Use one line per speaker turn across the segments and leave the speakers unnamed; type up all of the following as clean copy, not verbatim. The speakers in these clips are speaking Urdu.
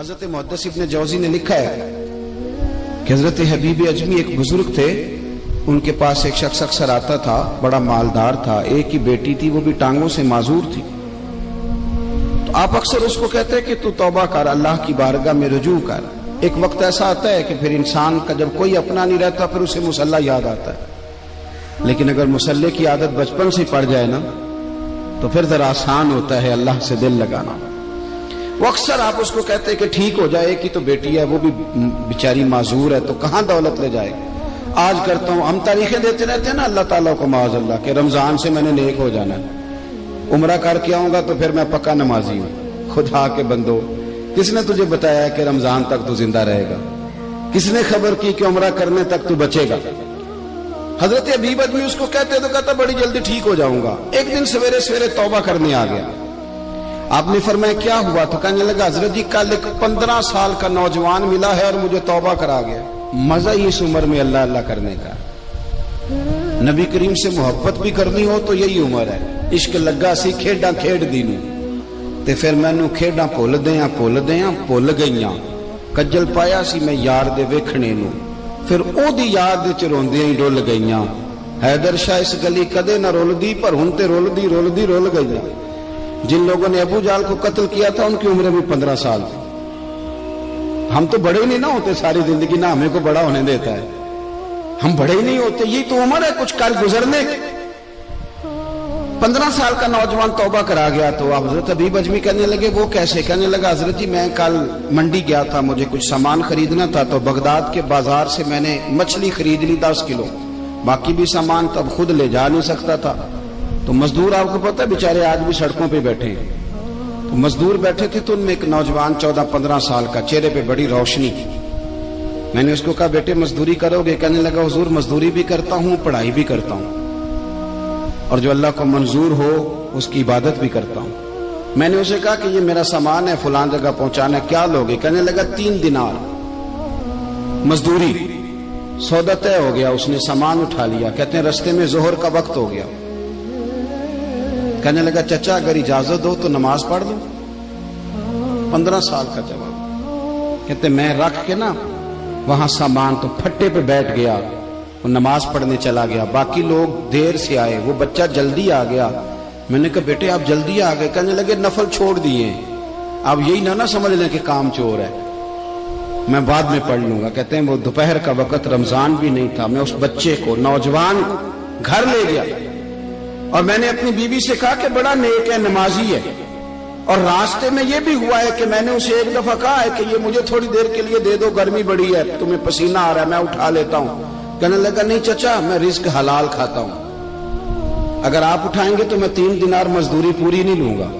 حضرت محدث ابن جوزی نے لکھا ہے کہ حضرت حبیب اجمی ایک بزرگ تھے، ان کے پاس ایک شخص اکثر آتا تھا، بڑا مالدار تھا، ایک ہی بیٹی تھی، وہ بھی ٹانگوں سے معذور تھی۔ تو آپ اکثر اس کو کہتے ہیں کہ تو توبہ کر، اللہ کی بارگاہ میں رجوع کر۔ ایک وقت ایسا آتا ہے کہ پھر انسان کا جب کوئی اپنا نہیں رہتا پھر اسے مصلی یاد آتا ہے، لیکن اگر مصلی کی عادت بچپن سے پڑ جائے نا تو پھر ذرا آسان ہوتا ہے اللہ سے دل لگانا۔ وہ اکثر آپ اس کو کہتے ہیں کہ ٹھیک ہو جائے، ایک ہی تو بیٹی ہے، وہ بھی بیچاری معذور ہے، تو کہاں دولت لے جائے۔ آج کرتا ہوں، ہم تاریخیں دیتے رہتے ہیں نا اللہ تعالیٰ کو معاذ اللہ کہ رمضان سے میں نے نیک ہو جانا ہے، عمرہ کر کے آؤں گا تو پھر میں پکا نمازی ہوں۔ خدا کے بندو، کس نے تجھے بتایا کہ رمضان تک تو زندہ رہے گا؟ کس نے خبر کی کہ عمرہ کرنے تک تو بچے گا؟ حضرت حبیب اجمی اس کو کہتے تو کہتا بڑی جلدی ٹھیک ہو جاؤں گا۔ ایک دن سویرے سویرے توبہ کرنے آ گیا۔ آپ نے فرمایا کیا ہوا؟ تو کہنے لگا حضرت جی کل ایک 15 سال کا نوجوان ملا ہے اور مجھے توبہ کرا گیا۔ مزہ ہی اس عمر میں اللہ اللہ کرنے کا، نبی کریم سے محبت بھی کرنی ہو تو یہی عمر ہے۔ عشق لگا سی کھیڈاں کھیڈ دینوں تے پھر مینوں کھیڈاں بھول بھول گئیاں، کجل پایا سی میں یار دے ویکھنے نوں، پھر او دی یاد وچ روندیاں ہی ڈل گئیاں۔ حیدر شاہ اس گلی کدے نہ رولدی پر ہن تے رول گئیاں۔ جن لوگوں نے ابو جہل کو قتل کیا تھا ان کی عمر بھی 15 سال تھی۔ ہم تو بڑے ہی نہیں نہ ہوتے ساری زندگی، نہ ہمیں کو بڑا ہونے دیتا ہے، ہم بڑے ہی نہیں ہوتے، یہی تو عمر ہے کچھ کر گزرنے کی۔ 15 سال کا نوجوان توبہ کرا گیا تو آپ حضرت حبیب اجمی کہنے لگے وہ کیسے؟ کہنے لگا حضرت جی میں کل منڈی گیا تھا، مجھے کچھ سامان خریدنا تھا، تو بغداد کے بازار سے میں نے مچھلی خرید لی 10 کلو، باقی بھی سامان تب خود لے جا نہیں سکتا تھا۔ تو مزدور آپ کو پتہ ہے بیچارے آج بھی سڑکوں پہ بیٹھے ہیں، تو مزدور بیٹھے تھے تو ان میں ایک نوجوان 14-15 سال کا، چہرے پہ بڑی روشنی تھی۔ میں نے اس کو کہا بیٹے مزدوری کرو گے؟ کہنے لگا حضور مزدوری بھی کرتا ہوں، پڑھائی بھی کرتا ہوں، اور جو اللہ کو منظور ہو اس کی عبادت بھی کرتا ہوں۔ میں نے اسے کہا کہ یہ میرا سامان ہے فلان جگہ پہنچانا، کیا لوگے؟ کہنے لگا 3 دینار مزدوری۔ سودا طے ہو گیا، اس نے سامان اٹھا لیا۔ کہتے ہیں رستے میں ظہر کا وقت ہو گیا، کہنے لگا چچا اگر اجازت دو تو نماز پڑھ دوں۔ 15 سال کا جواب۔ کہتے میں رکھ کے نا وہاں سامان تو پھٹے پہ بیٹھ گیا، وہ نماز پڑھنے چلا گیا، باقی لوگ دیر سے آئے، وہ بچہ جلدی آ گیا۔ میں نے کہا بیٹے آپ جلدی آ گئے؟ کہنے لگے نفل چھوڑ دیے، آپ یہی نہ سمجھ لیں کہ کام چور ہے، میں بعد میں پڑھ لوں گا۔ کہتے ہیں وہ دوپہر کا وقت، رمضان بھی نہیں تھا، میں اس بچے کو نوجوان کو گھر لے گیا اور میں نے اپنی بیوی سے کہا کہ بڑا نیک ہے، نمازی ہے، اور راستے میں یہ بھی ہوا ہے کہ میں نے اسے ایک دفعہ کہا ہے کہ یہ مجھے تھوڑی دیر کے لیے دے دو، گرمی بڑی ہے، تمہیں پسینہ آ رہا ہے، میں اٹھا لیتا ہوں۔ کہنے لگا نہیں چچا میں رزق حلال کھاتا ہوں، اگر آپ اٹھائیں گے تو میں 3 دینار مزدوری پوری نہیں لوں گا،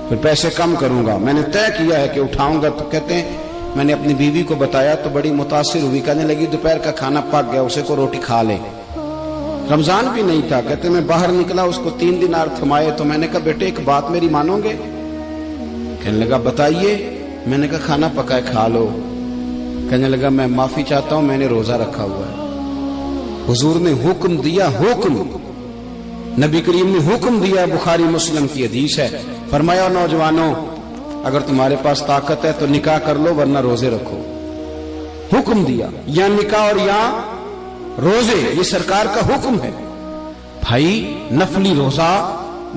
پھر پیسے کم کروں گا، میں نے طے کیا ہے کہ اٹھاؤں گا۔ تو کہتے ہیں میں نے اپنی بیوی کو بتایا تو بڑی متاثر ہوئی، کہنے لگی دوپہر کا کھانا پک گیا، اسے کو روٹی کھا لے، رمضان بھی نہیں تھا۔ کہتے میں باہر نکلا، اس کو 3 دینار تھمائے، تو میں نے کہا بیٹے ایک بات میری مانو گے؟ کہنے لگا بتائیے۔ میں نے کہا کھانا پکائے کھا لو۔ کہنے لگا میں معافی چاہتا ہوں، میں نے روزہ رکھا ہوا ہے۔ حضور نے حکم دیا، حکم نبی کریم نے حکم دیا، بخاری مسلم کی حدیث ہے، فرمایا نوجوانوں اگر تمہارے پاس طاقت ہے تو نکاح کر لو ورنہ روزے رکھو۔ حکم دیا، یا نکاح اور یا روزے، یہ سرکار کا حکم ہے۔ بھائی نفلی روزہ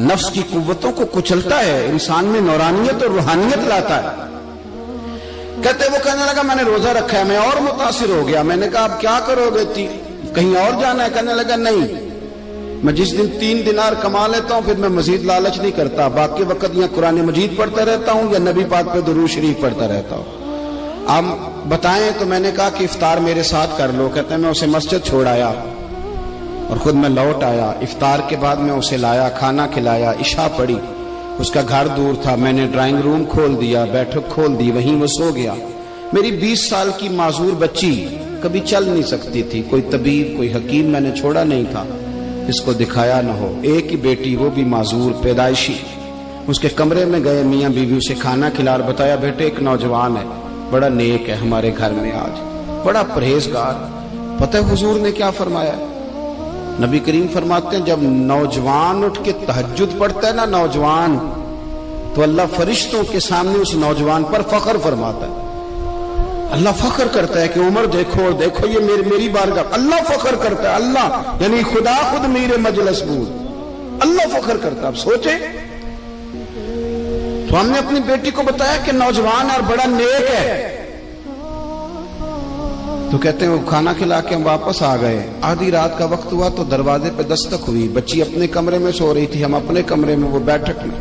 نفس کی قوتوں کو کچلتا ہے، انسان میں نورانیت اور روحانیت لاتا ہے۔ کہتے وہ کہنے لگا میں نے روزہ رکھا ہے، میں اور متاثر ہو گیا۔ میں نے کہا آپ کیا کرو گے؟ کہیں اور جانا ہے؟ کہنے لگا نہیں، میں جس دن 3 دینار کما لیتا ہوں پھر میں مزید لالچ نہیں کرتا، باقی وقت یا قرآن مجید پڑھتا رہتا ہوں یا نبی پاک پہ درود شریف پڑھتا رہتا ہوں۔ آپ بتائیں؟ تو میں نے کہا کہ افطار میرے ساتھ کر لو۔ کہتے ہیں میں اسے مسجد چھوڑ آیا اور خود میں لوٹ آیا، افطار کے بعد میں اسے لایا، کھانا کھلایا، عشاء پڑھی، اس کا گھر دور تھا، میں نے ڈرائنگ روم کھول دیا، بیٹھک کھول دی، وہیں وہ سو گیا۔ میری 20 سال کی معذور بچی کبھی چل نہیں سکتی تھی، کوئی طبیب کوئی حکیم میں نے چھوڑا نہیں تھا اس کو دکھایا نہ ہو، ایک ہی بیٹی وہ بھی معذور پیدائشی۔ اس کے کمرے میں گئے، میاں بیوی اسے کھانا کھلا اور بتایا بیٹے ایک نوجوان ہے، بڑا نیک ہے ہمارے گھر میں، آج بڑا پرہیزگار۔ پتہ ہے حضور نے کیا فرمایا؟ نبی کریم فرماتے ہیں جب نوجوان اٹھ کے تہجد پڑھتا ہے نا نوجوان، تو اللہ فرشتوں کے سامنے اس نوجوان پر فخر فرماتا ہے. اللہ فخر کرتا ہے کہ عمر دیکھو دیکھو یہ میری بارگاہ. اللہ فخر کرتا ہے, اللہ یعنی خدا خود میرے مجلس بود اللہ فخر کرتا ہے. اب سوچے تو ہم نے اپنی بیٹی کو بتایا کہ نوجوان اور بڑا نیک ہے, تو کہتے ہیں وہ کھانا کھلا کے ہم واپس آ گئے. آدھی رات کا وقت ہوا تو دروازے پہ دستک ہوئی. بچی اپنے کمرے میں سو رہی تھی, ہم اپنے کمرے میں, وہ بیٹھک میں.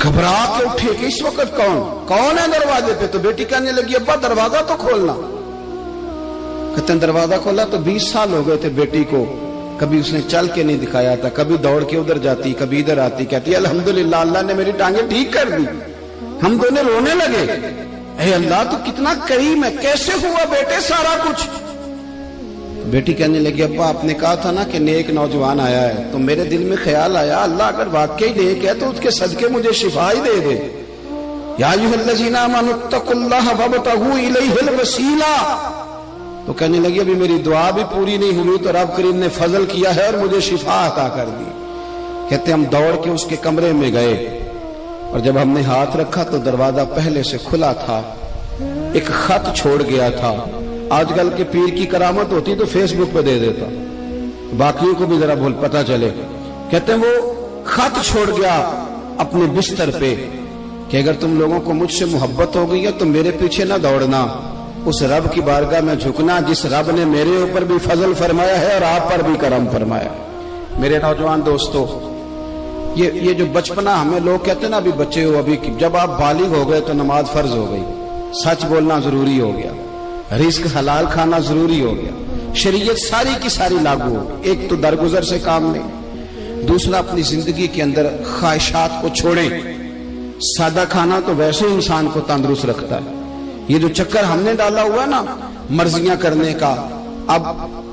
گھبرا کے اٹھے کہ اس وقت کون ہے دروازے پہ؟ تو بیٹی کہنے لگی ابا دروازہ تو کھولنا. کہتے ہیں دروازہ کھولا تو 20 سال ہو گئے تھے بیٹی کو, کبھی اس نے چل کے نہیں دکھایا تھا, کبھی دوڑ کے ادھر جاتی کبھی ادھر آتی. کہتی الحمدللہ اللہ نے میری ٹانگیں ٹھیک کر دی. ہم دونوں رونے لگے, اے اللہ تو کتنا کریم ہے, کیسے ہوا بیٹے سارا کچھ؟ بیٹی کہنے لگی ابا آپ نے کہا تھا نا کہ نیک نوجوان آیا ہے, تو میرے دل میں خیال آیا اللہ اگر واقعی نیک ہے تو اس کے صدقے مجھے شفا ہی دے دے. یا ایھا الذین آمنوا اتقوا اللہ وابتغوا الیہ الوسیلہ. تو کہنے لگی ابھی میری دعا بھی پوری نہیں ہوئی تو رب کریم نے فضل کیا ہے اور مجھے شفا عطا کر دی. کہتے ہم دوڑ کے اس کے کمرے میں گئے اور جب ہم نے ہاتھ رکھا تو دروازہ پہلے سے کھلا تھا, ایک خط چھوڑ گیا تھا. آج کل کے پیر کی کرامت ہوتی تو فیس بک پہ دے دیتا, باقیوں کو بھی ذرا پتہ چلے. کہتے ہیں وہ خط چھوڑ گیا اپنے بستر پہ کہ اگر تم لوگوں کو مجھ سے محبت ہو گئی ہے تو میرے پیچھے نہ دوڑنا, اس رب کی بارگاہ میں جھکنا جس رب نے میرے اوپر بھی فضل فرمایا ہے اور آپ پر بھی کرم فرمایا. میرے نوجوان دوستو, یہ جو بچپنا ہمیں لوگ کہتے ہیں نا ابھی بچے ہو, ابھی جب آپ بالغ ہو گئے تو نماز فرض ہو گئی, سچ بولنا ضروری ہو گیا, رزق حلال کھانا ضروری ہو گیا, شریعت ساری کی ساری لاگو ہو. ایک تو درگزر سے کام لیں, دوسرا اپنی زندگی کے اندر خواہشات کو چھوڑیں. سادہ کھانا تو ویسے انسان کو تندرست رکھتا ہے. یہ جو چکر ہم نے ڈالا ہوا ہے نا مرضیاں کرنے کا, اب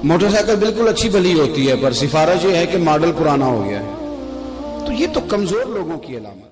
موٹر سائیکل بالکل اچھی بھلی ہوتی ہے پر سفارش یہ ہے کہ ماڈل پرانا ہو گیا ہے, تو یہ تو کمزور لوگوں کی علامت.